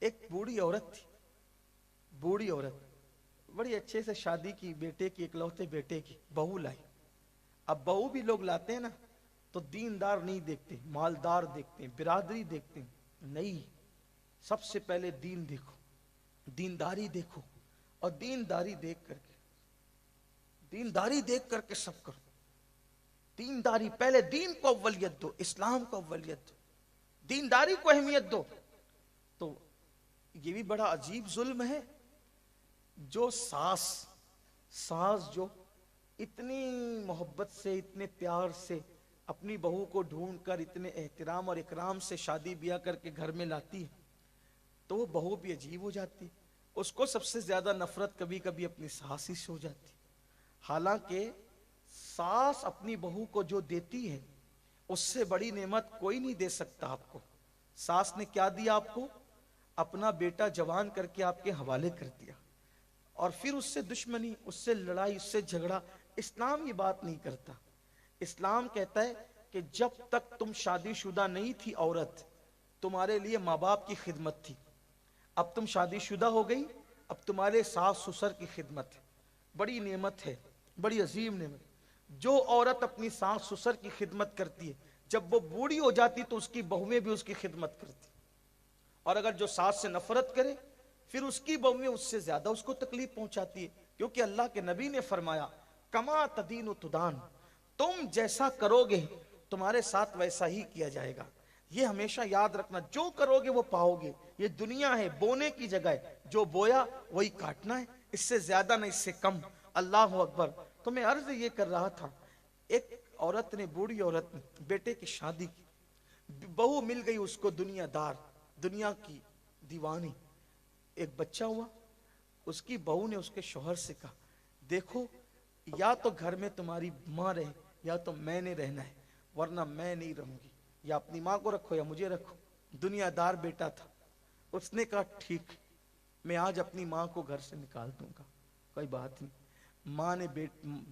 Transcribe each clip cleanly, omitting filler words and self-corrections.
ایک بوڑھی عورت تھی، بوڑھی عورت بڑی اچھے سے شادی کی، بیٹے کی، اکلوتے بیٹے کی بہو لائی۔ اب بہو بھی لوگ لاتے ہیں نا تو دیندار نہیں دیکھتے، مالدار دیکھتے ہیں، برادری دیکھتے ہیں، نہیں، سب سے پہلے دین دیکھو، دینداری دیکھو، اور دینداری دیکھ کر کے سب کرو۔ دینداری پہلے، دین کو اولیت دو، اسلام کو اولیت دو، دینداری کو اہمیت دو۔ تو یہ بھی بڑا عجیب ظلم ہے، جو ساس جو اتنی محبت سے، اتنے پیار سے اپنی بہو کو ڈھونڈ کر، اتنے احترام اور اکرام سے شادی بیاہ کر کے گھر میں لاتی ہے، تو وہ بہو بھی عجیب ہو جاتی، اس کو سب سے زیادہ نفرت کبھی کبھی اپنی ساس ہی سے ہو جاتی۔ حالانکہ ساس اپنی بہو کو جو دیتی ہے اس سے بڑی نعمت کوئی نہیں دے سکتا آپ کو۔ ساس نے کیا دیا آپ کو؟ اپنا بیٹا جوان کر کے آپ کے حوالے کر دیا، اور پھر اس سے دشمنی، اس سے لڑائی، اس سے جھگڑا۔ اسلام یہ بات نہیں کرتا۔ اسلام کہتا ہے کہ جب تک تم شادی شدہ نہیں تھی عورت، تمہارے لیے ماں باپ کی خدمت تھی، اب تم شادی شدہ ہو گئی، اب تمہارے ساس سسر کی خدمت ہے۔ بڑی نعمت ہے، بڑی عظیم نعمت۔ جو عورت اپنی ساس سسر کی خدمت کرتی ہے، جب وہ بوڑھی ہو جاتی تو اس کی بہویں بھی اس کی خدمت کرتی، اور اگر جو ساس سے نفرت کرے پھر اس کی بہویں اس سے زیادہ اس کو تکلیف پہنچاتی ہے، کیونکہ اللہ کے نبی نے فرمایا کما تدین و تدان، تم جیسا کرو گے تمہارے ساتھ ویسا ہی کیا جائے گا۔ یہ ہمیشہ یاد رکھنا، جو کرو گے وہ پاؤ گے۔ یہ دنیا ہے، بونے کی جگہ ہے، جو بویا وہی کاٹنا ہے، اس سے زیادہ نہ اس سے کم۔ اللہ اکبر۔ تو میں عرض یہ کر رہا تھا، ایک عورت نے، بوڑھی عورت نے بیٹے کی شادی کی، بہو مل گئی اس کو دنیا دار، دنیا کی دیوانی، ایک بچہ ہوا۔ اس کی بہو نے اس کے شوہر سے کہا دیکھو، یا تو گھر میں تمہاری ماں رہے یا تو میں نے رہنا ہے، ورنہ میں نہیں رہوں گی، یا اپنی ماں کو رکھو یا مجھے رکھو۔ دنیا دار بیٹا تھا، اس نے کہا ٹھیک، میں آج اپنی ماں کو گھر سے نکال دوں گا، کوئی بات نہیں۔ ماں نے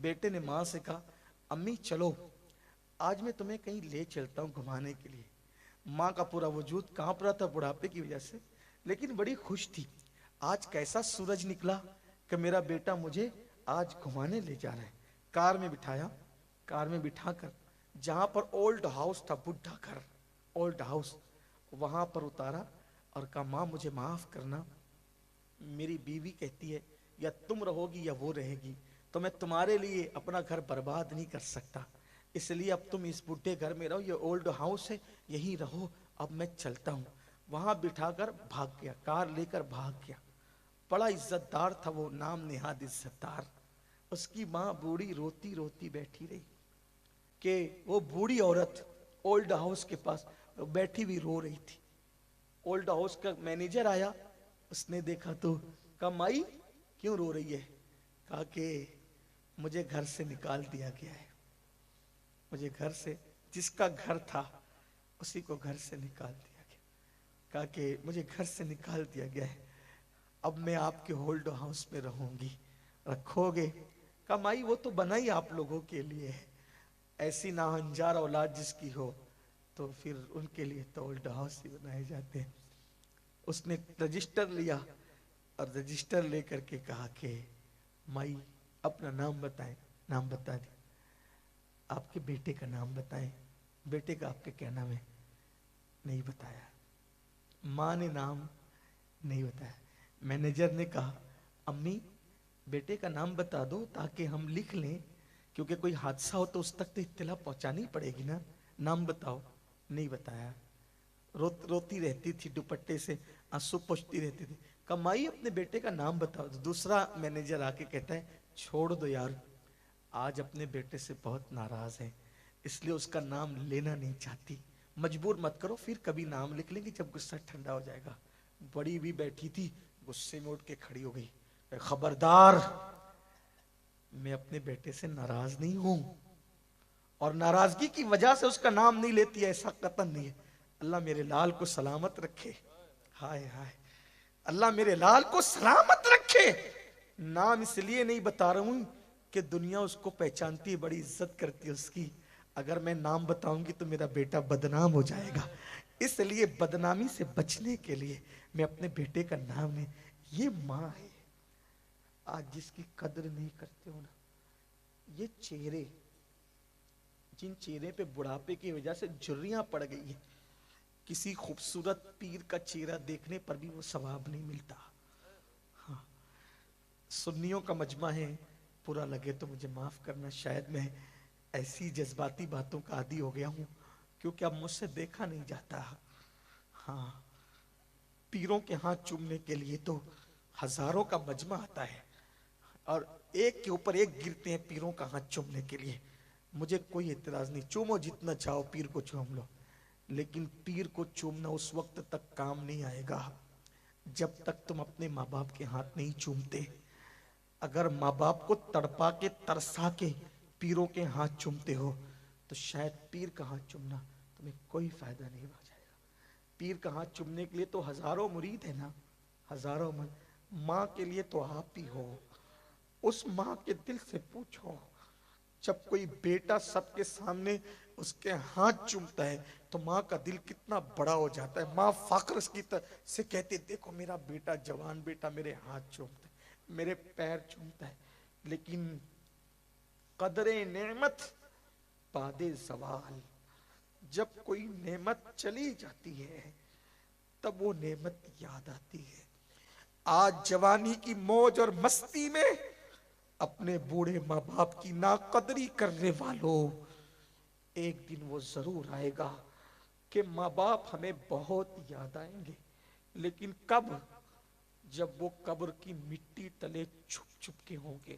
بیٹے نے ماں سے کہا امی چلو، آج میں تمہیں کہیں لے چلتا ہوں گھمانے کے لیے۔ ماں کا پورا وجود کانپ رہا تھا بڑھاپے کی وجہ سے، لیکن بڑی خوش تھی، آج کیسا سورج نکلا کہ میرا بیٹا مجھے آج گھمانے لے جا رہا ہے۔ کار میں بٹھایا، کار میں بٹھا کر جہاں پر اولڈ ہاؤس تھا، بڈھا گھر، اولڈ ہاؤس، وہاں پر اتارا اور کہا ماں مجھے معاف کرنا، میری بیوی کہتی ہے یا تم رہو گی یا وہ رہے گی، تو میں تمہارے لیے اپنا گھر برباد نہیں کر سکتا، اس لیے اب تم اس بڈھے گھر میں رہو، یہ اولڈ ہاؤس ہے یہیں رہو، اب میں چلتا ہوں۔ وہاں بٹھا کر بھاگ گیا، کار لے کر بھاگ گیا۔ بڑا عزت دار تھا وہ، نام نہاد عزت دار۔ اس کی ماں بوڑھی روتی روتی بیٹھی رہی کہ وہ بوڑھی عورت اولڈ ہاؤس کے پاس بیٹھی ہوئی رو رہی تھی۔ اولڈ ہاؤس کا مینیجر آیا، اس نے دیکھا تو کہا مائی کیوں رو رہی ہے؟ کہا کہ مجھے گھر سے نکال دیا گیا ہے، مجھے گھر سے، جس کا گھر تھا اسی کو گھر سے نکال دیا گیا۔ کہا کہ مجھے گھر سے نکال دیا گیا ہے، اب میں آپ کے اولڈ ہاؤس میں رہوں گی، رکھو گے؟ کہا مائی وہ تو بنا ہی آپ لوگوں کے لیے ہے، ایسی ناہنجار اولاد جس کی ہو تو پھر ان کے لیے تو اولڈ ہاؤس ہی بنائے جاتے ہیں۔ اس نے رجسٹر لیا اور رجسٹر لے کر کے کہا کہ مائی اپنا نام بتائیں۔ نام بتا دیا، آپ کے بیٹے کا نام بتائیں، بیٹے کا آپ کے کیا نام ہے؟ نہیں بتایا، ماں نے نام نہیں بتایا۔ مینیجر نے کہا امی بیٹے کا نام بتا دو تاکہ ہم لکھ لیں، کیونکہ کوئی حادثہ ہو تو اس تک تو اطلاع پہنچانی پڑے گی نا، نام بتاؤ۔ نہیں بتایا، روتی رہتی تھی، دوپٹے سے آنسو پوچھتی رہتی تھی۔ کہا مائی اپنے بیٹے کا نام بتاؤ۔ دوسرا مینیجر آ کے کہتا ہے چھوڑ دو یار، آج اپنے بیٹے سے بہت ناراض ہے، اس لیے اس کا نام لینا نہیں چاہتی، مجبور مت کرو، پھر کبھی نام لکھ لیں گے جب غصہ ٹھنڈا ہو جائے گا۔ بڑی بھی بیٹھی تھی، غصے میں اٹھ کے کھڑی ہو گئی، خبردار، میں اپنے بیٹے سے ناراض نہیں ہوں، اور ناراضگی کی وجہ سے اس کا نام نہیں لیتی، ایسا قطعا نہیں ہے۔ اللہ میرے لال کو سلامت رکھے، ہائے ہائے، اللہ میرے لال کو سلامت رکھے۔ نام اس لیے نہیں بتا رہا ہوں کہ دنیا اس کو پہچانتی ہے، بڑی عزت کرتی ہے اس کی، اگر میں نام بتاؤں گی تو میرا بیٹا بدنام ہو جائے گا، اس لیے بدنامی سے بچنے کے لیے میں اپنے بیٹے کا نام نہیں، یہ ماں ہے آج جس کی قدر نہیں کرتے ہو نا، یہ چہرے جن چہرے پہ بڑھاپے کی وجہ سے جھریاں پڑ گئی ہیں، کسی خوبصورت پیر کا چہرہ دیکھنے پر بھی وہ ثواب نہیں ملتا. ہاں، سنیوں کا مجمع ہے، برا لگے تو مجھے معاف کرنا، شاید میں ایسی جذباتی باتوں کا عادی ہو گیا ہوں کیونکہ اب مجھ سے دیکھا نہیں جاتا. ہاں، پیروں کے ہاتھ چومنے کے لیے تو ہزاروں کا مجمع آتا ہے اور ایک کے اوپر ایک گرتے ہیں پیروں کا ہاتھ چومنے کے لیے. مجھے کوئی اعتراض نہیں، چومو جتنا چاہو، پیر کو چوم لو، لیکن پیر کو چومنا اس وقت تک کام نہیں آئے گا جب تک تم اپنے ماں باپ کے ہاتھ نہیں چومتے. اگر ماں باپ کو تڑپا کے ترسا کے پیروں کے ہاتھ چومتے ہو تو شاید پیر کا ہاتھ چومنا تمہیں کوئی فائدہ نہیں ہو جائے گا. پیر کا ہاتھ چومنے کے لیے تو ہزاروں مرید ہیں نا، ہزاروں ماں کے لیے تو آپ ہی ہو. اس ماں کے دل سے پوچھو، جب کوئی بیٹا سب کے سامنے اس کے ہاتھ چومتا ہے تو ماں کا دل کتنا بڑا ہو جاتا ہے. ماں فخر کی سے کہتی دیکھو میرا بیٹا، جوان بیٹا میرے ہاتھ چومتا ہے، میرے پیر چومتا ہے. لیکن قدر نعمت بعد زوال، جب کوئی نعمت چلی جاتی ہے تب وہ نعمت یاد آتی ہے. آج جوانی کی موج اور مستی میں اپنے بوڑھے ماں باپ کی ناقدری کرنے والوں، ایک دن وہ ضرور آئے گا کہ ماں باپ ہمیں بہت یاد آئیں گے. لیکن کب؟ جب وہ قبر کی مٹی تلے چھپ چھپ کے ہوں گے.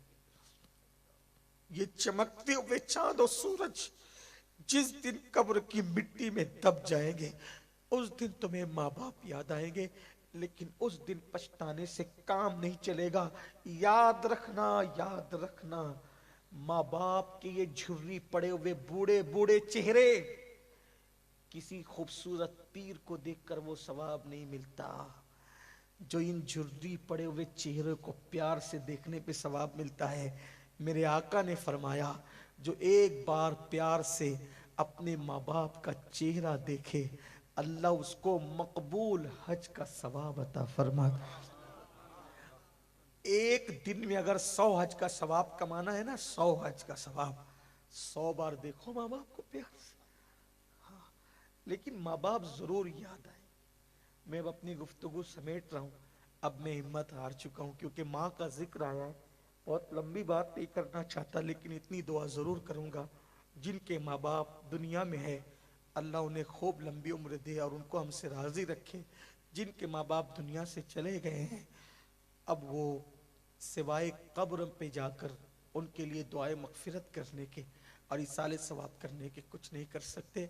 یہ چمکتے ہوئے چاند و سورج جس دن قبر کی مٹی میں دب جائیں گے اس دن تمہیں ماں باپ یاد آئیں گے، لیکن اس دن پچھتانے سے کام نہیں چلے گا. یاد رکھنا، یاد رکھنا، ماں باپ کے یہ جھری پڑے ہوئے بوڑھے بوڑھے چہرے کسی خوبصورت پیر کو دیکھ کر وہ ثواب نہیں ملتا جو ان جھری پڑے ہوئے چہرے کو پیار سے دیکھنے پہ ثواب ملتا ہے. میرے آقا نے فرمایا جو ایک بار پیار سے اپنے ماں باپ کا چہرہ دیکھے اللہ اس کو مقبول حج کا ثواب عطا فرماتا. ایک دن میں اگر 100 حج کا ثواب کمانا ہے نا، 100 حج کا ثواب، 100 بار دیکھو ماں باپ کو پیار سے. ہاں، لیکن ماں باپ ضرور یاد آئے. میں اب اپنی گفتگو سمیٹ رہا ہوں، اب میں ہمت ہار چکا ہوں کیونکہ ماں کا ذکر آیا ہے. بہت لمبی بات نہیں کرنا چاہتا لیکن اتنی دعا ضرور کروں گا، جن کے ماں باپ دنیا میں ہے اللہ انہیں خوب لمبی عمر دے اور ان کو ہم سے راضی رکھے. جن کے ماں باپ دنیا سے چلے گئے ہیں اب وہ سوائے قبر پہ جا کر ان کے لیے دعائے مغفرت کرنے کے اور ایصال ثواب کرنے کے کچھ نہیں کر سکتے.